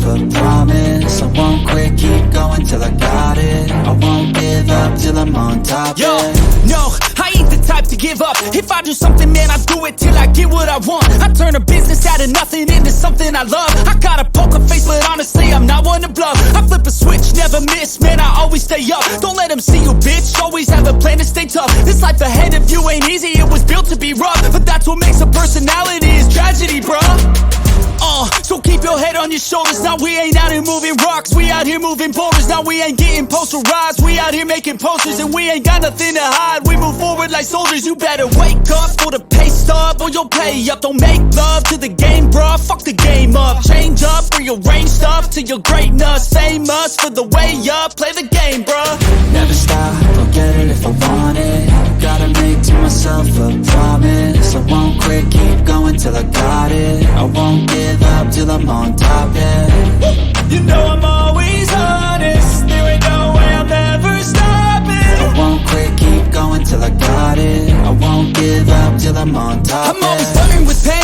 a promise. I won't quit, keep going till I got it. I won't give up till I'm on top, Yo, yeah. no, I ain't the type to give up. If I do something, man, I do it till I get what I want. I turn a business out of nothing into something I love. I got a poker face, but honestly, I'm not one to bluff. I flip a switch, never miss, man, I always stay up. Don't let them see you, bitch, always have a plan to stay tough. This life ahead of you ain't easy, it was built to be rough. But that's what makes a personality, is tragedy, bruh. So keep your head on your shoulders. Now we ain't out here moving rocks, we out here moving boulders. Now we ain't getting posterized, we out here making posters. And we ain't got nothing to hide, we move forward like soldiers. You better wake up for the pay stub, or you'll pay up. Don't make love to the game, bruh, fuck the game up. Change up, rearrange stuff to your greatness. Famous for the way up, play the game, bruh. Never stop, I'll get it if I want it. Gotta make to myself a promise. I won't quit, keep going till I got it. I won't give up till I'm on top, yeah. You know I'm always honest, there ain't no way I'm ever stopping. I won't quit, keep going till I got it. I won't give up till I'm on top, I'm always flirting with pain,